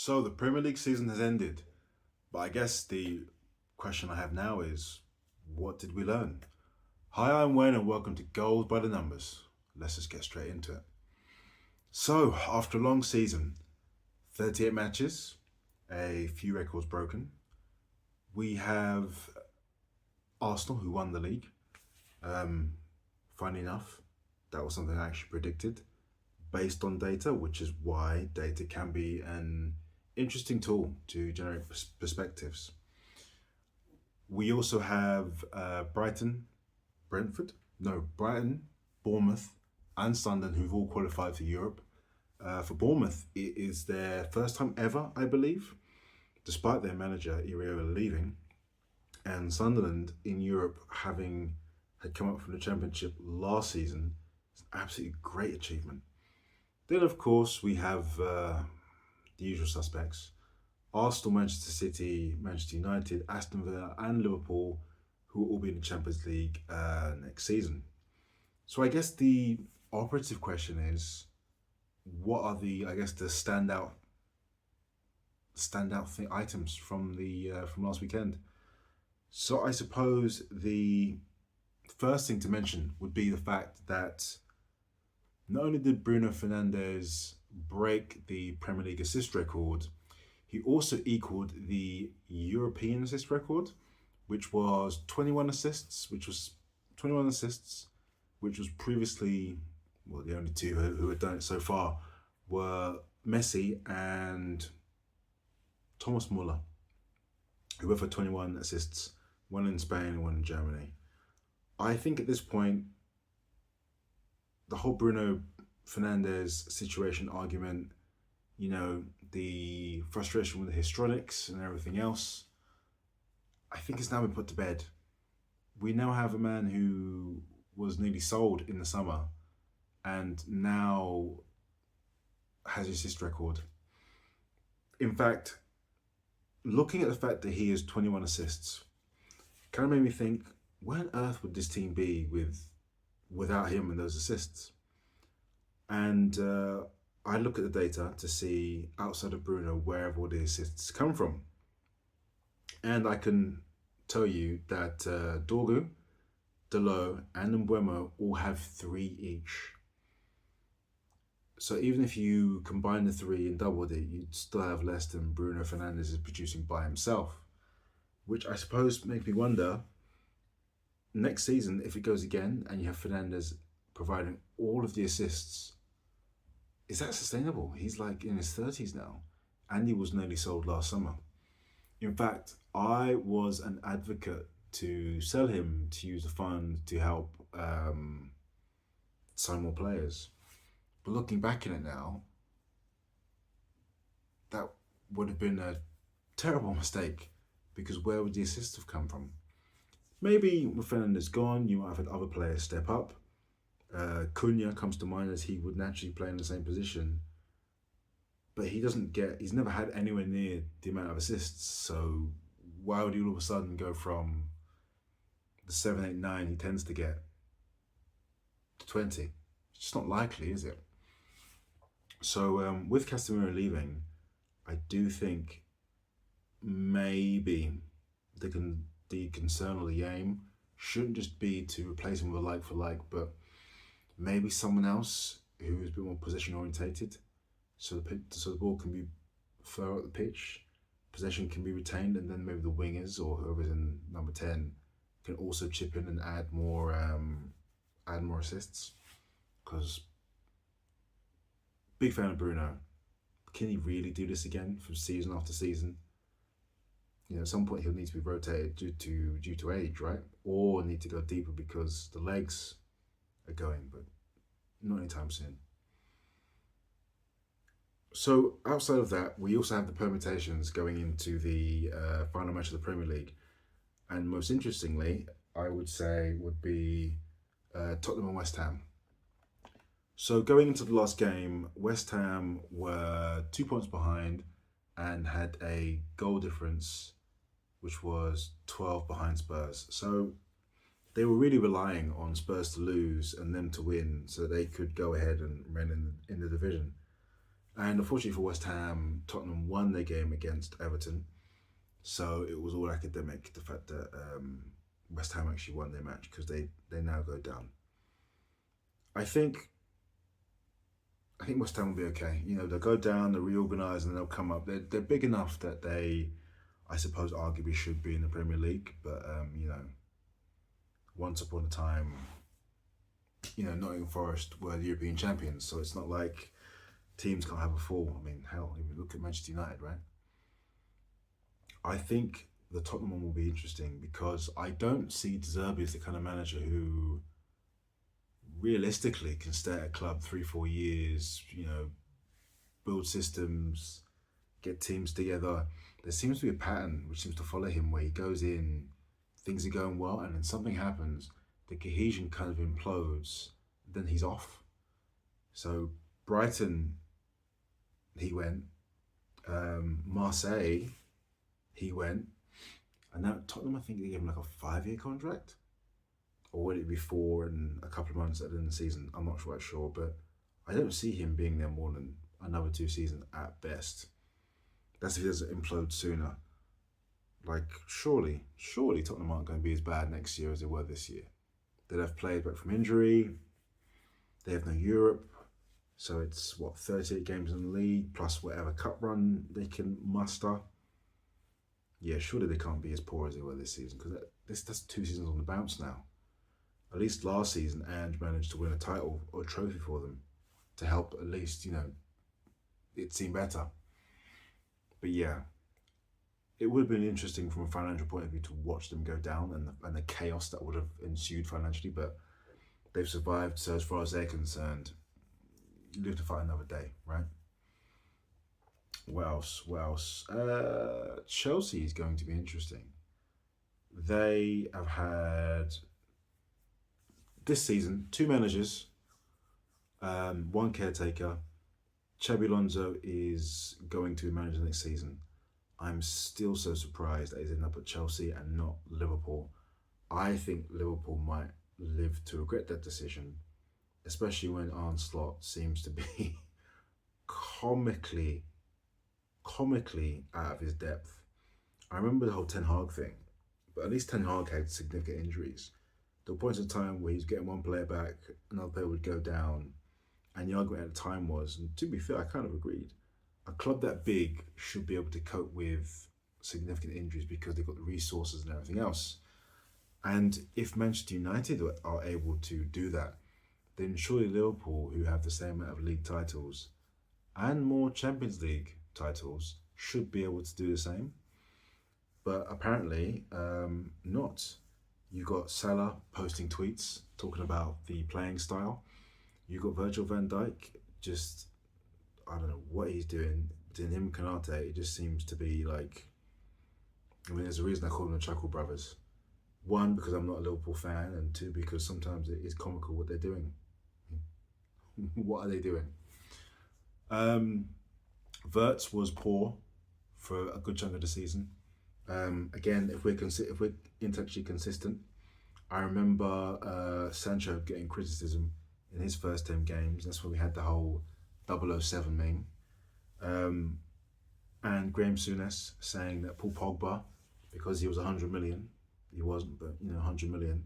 So the Premier League season has ended, but I guess the question I have now is, what did we learn? Hi, I'm Wayne and welcome to Goals by the Numbers. Let's just get straight into it. So, after a long season, 38 matches, a few records broken, we have Arsenal who won the league. Funny enough, that was something I actually predicted based on data, which is why data can be an interesting tool to generate perspectives. We also have Brighton, Bournemouth, and Sunderland who've all qualified for Europe. For Bournemouth, it is their first time ever, I believe, despite their manager Iriola leaving, and Sunderland in Europe having had come up from the Championship last season. It's an absolutely great achievement. Then, of course, we have the usual suspects: Arsenal, Manchester City, Manchester United, Aston Villa, and Liverpool, who will all be in the Champions League next season. So I guess the operative question is, what are the items from the from last weekend? So I suppose the first thing to mention would be the fact that not only did Bruno Fernandes break the Premier League assist record, he also equaled the European assist record, which was 21 assists, which was previously, well, the only two who had done it so far were Messi and Thomas Muller, who both had 21 assists, one in Spain and one in Germany. I think at this point, the whole Bruno Fernandes situation argument, the frustration with the histrionics and everything else, I think it's now been put to bed. We now have a man who was nearly sold in the summer and now has his assist record. In fact, looking at the fact that he has 21 assists, kind of made me think, where on earth would this team be without him and those assists? And I look at the data to see, outside of Bruno, where have all the assists come from. And I can tell you that Dorgu, Delo, and Mbuemo all have 3 each. So even if you combine the 3 and doubled it, you'd still have less than Bruno Fernandes is producing by himself. Which I suppose makes me wonder, next season, if it goes again and you have Fernandes providing all of the assists, is that sustainable? He's like in his 30s now, and he was nearly sold last summer. In fact, I was an advocate to sell him to use the fund to help sign more players. But looking back at it now, that would have been a terrible mistake, because where would the assists have come from? Maybe with Fernandes gone, you might have had other players step up. Cunha comes to mind, as he would naturally play in the same position. But he's never had anywhere near the amount of assists, so why would he all of a sudden go from the 7, 8, 9 he tends to get to 20? It's just not likely, is it? So with Casemiro leaving, I do think maybe the concern or the aim shouldn't just be to replace him with a like for like, but maybe someone else who is a bit more possession orientated, so the ball can be further up the pitch, possession can be retained, and then maybe the wingers or whoever's in number 10 can also chip in and add more assists. Because big fan of Bruno. Can he really do this again from season after season? At some point he'll need to be rotated due to age, right? Or need to go deeper because the legs are going, but not anytime soon. So outside of that, we also have the permutations going into the final match of the Premier League, and most interestingly, I would say, would be Tottenham and West Ham. So going into the last game, West Ham were 2 points behind and had a goal difference which was 12 behind Spurs. So they were really relying on Spurs to lose and them to win so they could go ahead and remain in the division. And unfortunately for West Ham, Tottenham won their game against Everton. So it was all academic, the fact that West Ham actually won their match because they now go down. I think I think West Ham will be okay. You know, they'll go down, they'll reorganise, and they'll come up. They're big enough that they, I suppose, arguably should be in the Premier League. But you know, once upon a time, you know, Nottingham Forest were the European champions, so it's not like teams can't have a fall. I mean, hell, if you look at Manchester United, right? I think the Tottenham one will be interesting because I don't see De Zerbi as the kind of manager who realistically can stay at a club 3 4 years. You know, build systems, get teams together. There seems to be a pattern which seems to follow him where he goes in, things are going well, and then something happens, the cohesion kind of implodes, then he's off. So Brighton, he went. Marseille, he went. And now Tottenham, I think they gave him like a 5 year contract. Or would it be 4 and a couple of months at the end of the season? I'm not quite sure, but I don't see him being there more than another 2 seasons at best. That's if he doesn't implode sooner. Like, surely Tottenham aren't going to be as bad next year as they were this year. They'll have played back from injury. They have no Europe. So it's, what, 38 games in the league, plus whatever cup run they can muster. Yeah, surely they can't be as poor as they were this season, because that's 2 seasons on the bounce now. At least last season, Ange managed to win a title or a trophy for them to help at least, you know, it seem better. But yeah, it would have been interesting from a financial point of view to watch them go down and the chaos that would have ensued financially, but they've survived. So as far as they're concerned, you live to fight another day, right? What else? What else? Chelsea is going to be interesting. They have had this season 2 managers, one caretaker. Xabi Alonso is going to be manager next season. I'm still so surprised that he's ended up at Chelsea and not Liverpool. I think Liverpool might live to regret that decision, especially when Arne Slot seems to be comically out of his depth. I remember the whole Ten Hag thing, but at least Ten Hag had significant injuries. There were points in time where he's getting one player back, another player would go down, and the argument at the time was, and to be fair, I kind of agreed, a club that big should be able to cope with significant injuries because they've got the resources and everything else. And if Manchester United are able to do that, then surely Liverpool, who have the same amount of league titles and more Champions League titles, should be able to do the same. But apparently, not. You got Salah posting tweets talking about the playing style. You got Virgil van Dijk, just, I don't know what he's doing. Between him and Kanate, it just seems to be like, I mean, there's a reason I call them the Chuckle Brothers. One, because I'm not a Liverpool fan, and two, because sometimes it is comical what they're doing. What are they doing? Verts was poor for a good chunk of the season. Again, if we're intellectually consistent, I remember Sancho getting criticism in his first 10 games. That's when we had the whole 007 meme. And Graham Souness saying that Paul Pogba, because he was 100 million, he wasn't, but 100 million,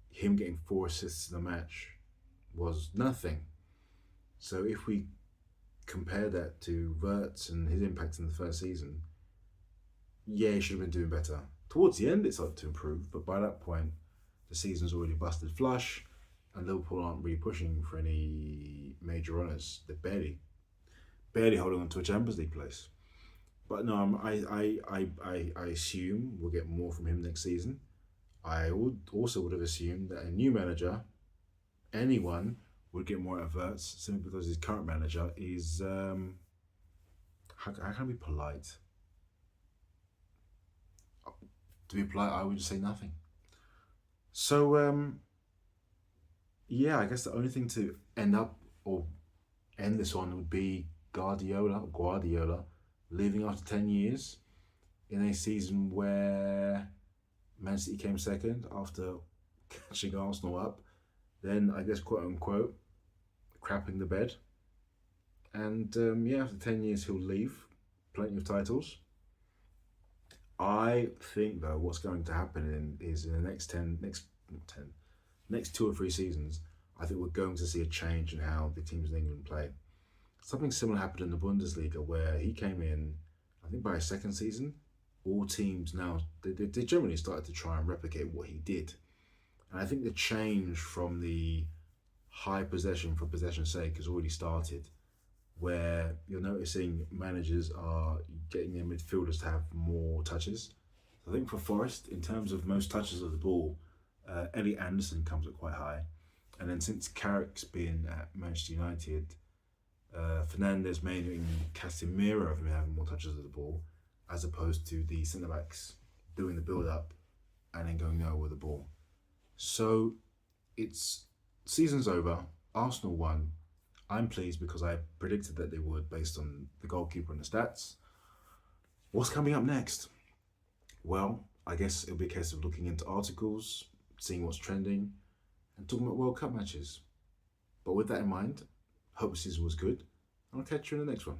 him getting 4 assists in a match was nothing. So if we compare that to Verts and his impact in the first season, yeah, he should have been doing better. Towards the end, it started to improve, but by that point, the season's already busted flush, and Liverpool aren't really pushing for any major honours. They're barely holding on to a Champions League place. But no, I assume we'll get more from him next season. I would have assumed that a new manager, anyone, would get more at Verts simply because his current manager is how can I be polite? To be polite, I would just say nothing. So yeah, I guess the only thing to end this on would be Guardiola, leaving after 10 years in a season where Man City came second after catching Arsenal up. Then, I guess, quote unquote, crapping the bed. And yeah, after 10 years, he'll leave. Plenty of titles. I think though, what's going to happen is in the next 10, next not 10, next 2 or 3 seasons, I think we're going to see a change in how the teams in England play. Something similar happened in the Bundesliga where he came in, I think by his second season, all teams now, they generally started to try and replicate what he did. And I think the change from the high possession for possession's sake has already started, where you're noticing managers are getting their midfielders to have more touches. I think for Forest, in terms of most touches of the ball, Elliot Anderson comes up quite high. And then since Carrick's been at Manchester United, Fernandez, Mainu, and Casemiro have been having more touches of the ball, as opposed to the centre backs doing the build up and then going nowhere with the ball. So it's season's over. Arsenal won. I'm pleased because I predicted that they would based on the goalkeeper and the stats. What's coming up next? Well, I guess it'll be a case of looking into articles, seeing what's trending, and talking about World Cup matches. But with that in mind, hope the season was good, and I'll catch you in the next one.